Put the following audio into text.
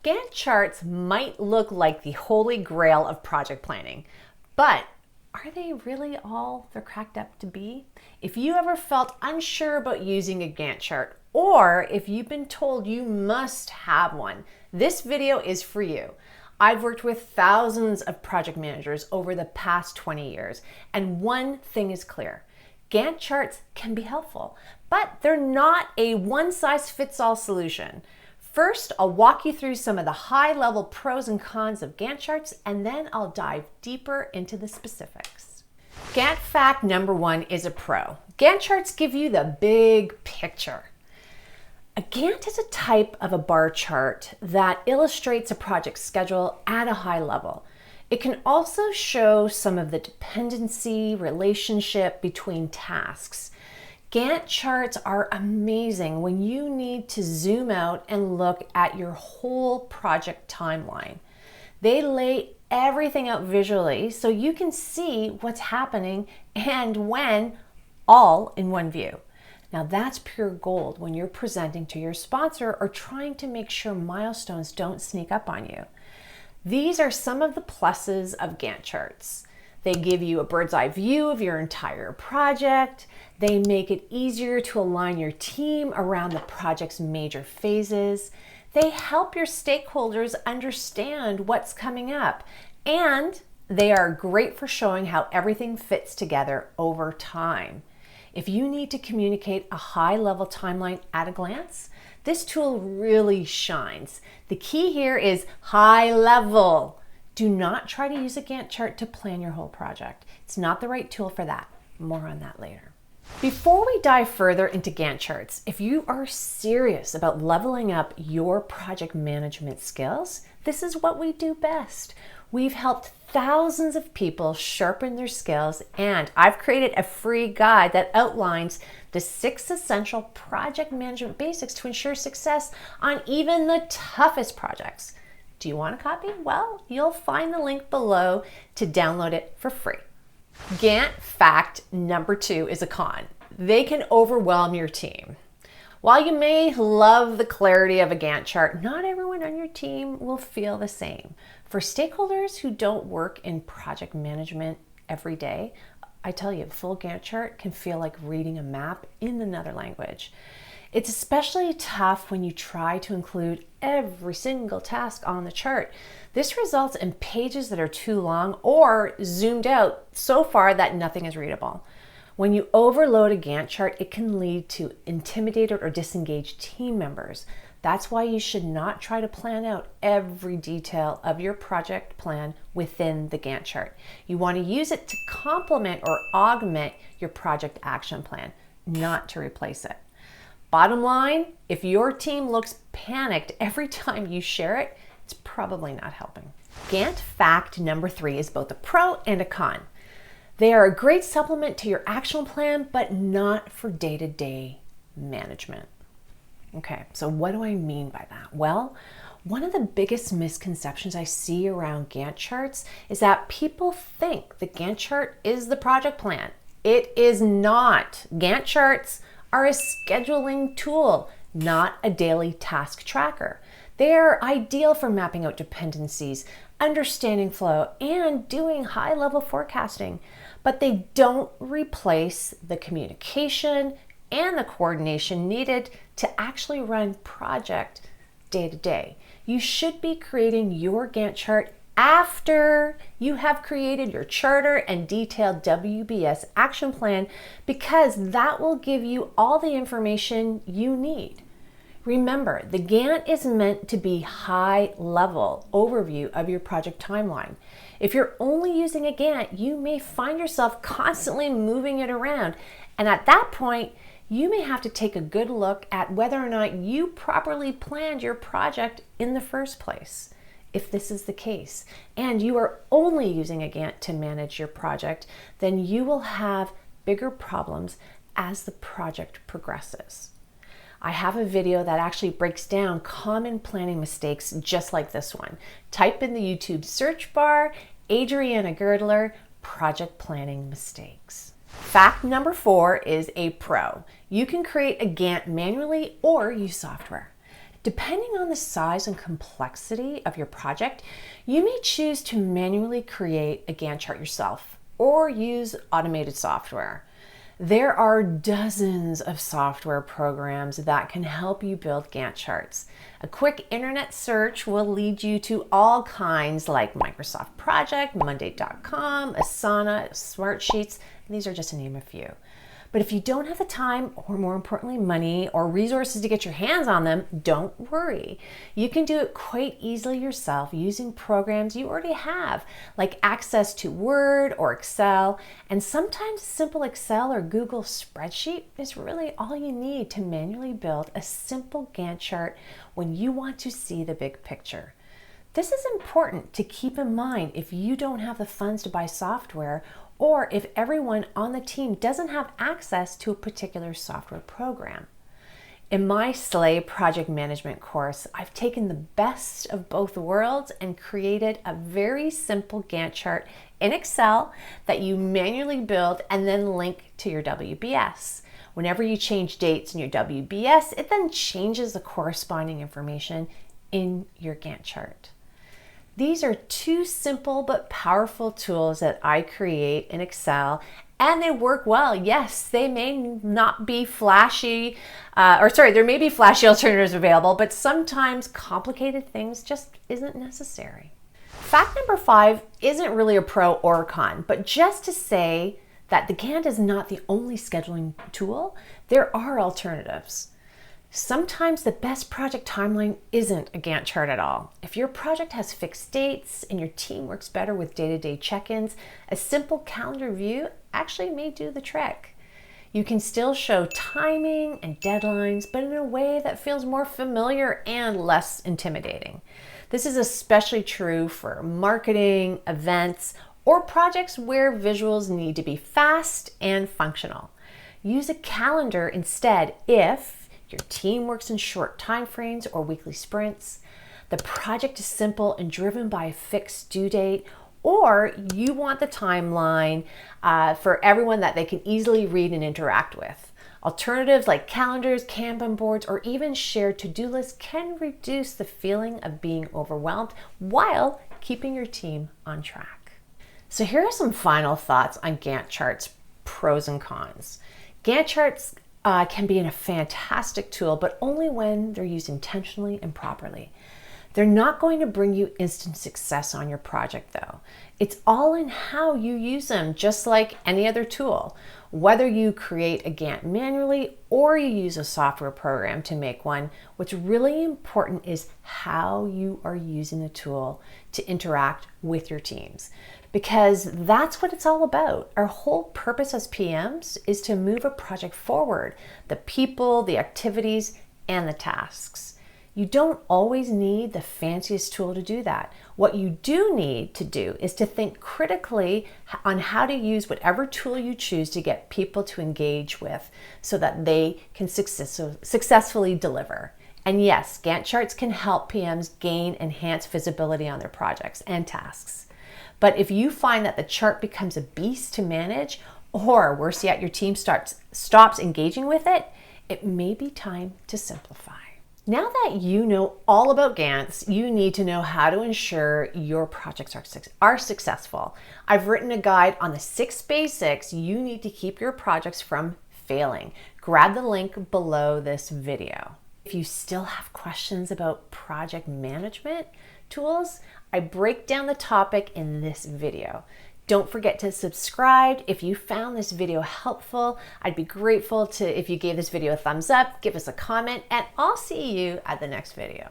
Gantt charts might look like the holy grail of project planning, but are they really all they're cracked up to be? If you ever felt unsure about using a Gantt chart, or if you've been told you must have one, this video is for you. I've worked with thousands of project managers over the past 20 years, and one thing is clear. Gantt charts can be helpful, but they're not a one-size-fits-all solution. First, I'll walk you through some of the high-level pros and cons of Gantt charts, and then I'll dive deeper into the specifics. Gantt fact number one is a pro. Gantt charts give you the big picture. A Gantt is a type of a bar chart that illustrates a project schedule at a high level. It can also show some of the dependency relationship between tasks. Gantt charts are amazing when you need to zoom out and look at your whole project timeline. They lay everything out visually so you can see what's happening and when, all in one view. Now that's pure gold when you're presenting to your sponsor or trying to make sure milestones don't sneak up on you. These are some of the pluses of Gantt charts. They give you a bird's eye view of your entire project. They make it easier to align your team around the project's major phases. They help your stakeholders understand what's coming up. And they are great for showing how everything fits together over time. If you need to communicate a high-level timeline at a glance, this tool really shines. The key here is high level. Do not try to use a Gantt chart to plan your whole project. It's not the right tool for that. More on that later. Before we dive further into Gantt charts, if you are serious about leveling up your project management skills, this is what we do best. We've helped thousands of people sharpen their skills, and I've created a free guide that outlines the 6 essential project management basics to ensure success on even the toughest projects. Do you want a copy? Well, you'll find the link below to download it for free. Gantt fact number 2 is a con. They can overwhelm your team. While you may love the clarity of a Gantt chart, not everyone on your team will feel the same. For stakeholders who don't work in project management every day, I tell you, a full Gantt chart can feel like reading a map in another language. It's especially tough when you try to include every single task on the chart. This results in pages that are too long or zoomed out so far that nothing is readable. When you overload a Gantt chart, it can lead to intimidated or disengaged team members. That's why you should not try to plan out every detail of your project plan within the Gantt chart. You want to use it to complement or augment your project action plan, not to replace it. Bottom line, if your team looks panicked every time you share it, it's probably not helping. Gantt fact number 3 is both a pro and a con. They are a great supplement to your action plan, but not for day-to-day management. Okay, so what do I mean by that? Well, one of the biggest misconceptions I see around Gantt charts is that people think the Gantt chart is the project plan. It is not. Gantt charts are a scheduling tool, not a daily task tracker. They are ideal for mapping out dependencies, understanding flow, and doing high-level forecasting, but they don't replace the communication and the coordination needed to actually run project day to day. You should be creating your Gantt chart after you have created your charter and detailed WBS action plan, because that will give you all the information you need. Remember, the Gantt is meant to be high-level overview of your project timeline. If you're only using a Gantt, you may find yourself constantly moving it around, and at that point, you may have to take a good look at whether or not you properly planned your project in the first place. If this is the case, and you are only using a Gantt to manage your project, then you will have bigger problems as the project progresses. I have a video that actually breaks down common planning mistakes just like this one. Type in the YouTube search bar, Adriana Girdler, project planning mistakes. Fact number 4 is a pro. You can create a Gantt manually or use software. Depending on the size and complexity of your project, you may choose to manually create a Gantt chart yourself or use automated software. There are dozens of software programs that can help you build Gantt charts. A quick internet search will lead you to all kinds like Microsoft Project, Monday.com, Asana, Smartsheets, and these are just to name a few. But if you don't have the time, or more importantly, money or resources to get your hands on them, don't worry. You can do it quite easily yourself using programs you already have, like access to Word or Excel. And sometimes simple Excel or Google spreadsheet is really all you need to manually build a simple Gantt chart when you want to see the big picture. This is important to keep in mind if you don't have the funds to buy software, or if everyone on the team doesn't have access to a particular software program. In my Slay project management course, I've taken the best of both worlds and created a very simple Gantt chart in Excel that you manually build and then link to your WBS. Whenever you change dates in your WBS, it then changes the corresponding information in your Gantt chart. These are two simple but powerful tools that I create in Excel, and they work well. Yes, they may not be flashy, there may be flashy alternatives available, but sometimes complicated things just isn't necessary. Fact number 5 isn't really a pro or a con, but just to say that the Gantt is not the only scheduling tool. There are alternatives. Sometimes the best project timeline isn't a Gantt chart at all. If your project has fixed dates and your team works better with day-to-day check-ins, a simple calendar view actually may do the trick. You can still show timing and deadlines, but in a way that feels more familiar and less intimidating. This is especially true for marketing, events, or projects where visuals need to be fast and functional. Use a calendar instead if your team works in short time frames or weekly sprints, the project is simple and driven by a fixed due date, or you want the timeline for everyone that they can easily read and interact with. Alternatives like calendars, Kanban boards, or even shared to-do lists can reduce the feeling of being overwhelmed while keeping your team on track. So here are some final thoughts on Gantt charts, pros and cons. Gantt charts can be a fantastic tool, but only when they're used intentionally and properly. They're not going to bring you instant success on your project though. It's all in how you use them, just like any other tool. Whether you create a Gantt manually or you use a software program to make one, what's really important is how you are using the tool to interact with your teams, because that's what it's all about. Our whole purpose as PMs is to move a project forward, the people, the activities, and the tasks. You don't always need the fanciest tool to do that. What you do need to do is to think critically on how to use whatever tool you choose to get people to engage with so that they can successfully deliver. And yes, Gantt charts can help PMs gain enhanced visibility on their projects and tasks. But if you find that the chart becomes a beast to manage, or worse yet, your team stops engaging with it, it may be time to simplify. Now that you know all about Gantts, you need to know how to ensure your projects are successful. I've written a guide on the 6 basics you need to keep your projects from failing. Grab the link below this video. If you still have questions about project management tools, I break down the topic in this video. Don't forget to subscribe. If you found this video helpful, I'd be grateful if you gave this video a thumbs up, give us a comment, and I'll see you at the next video.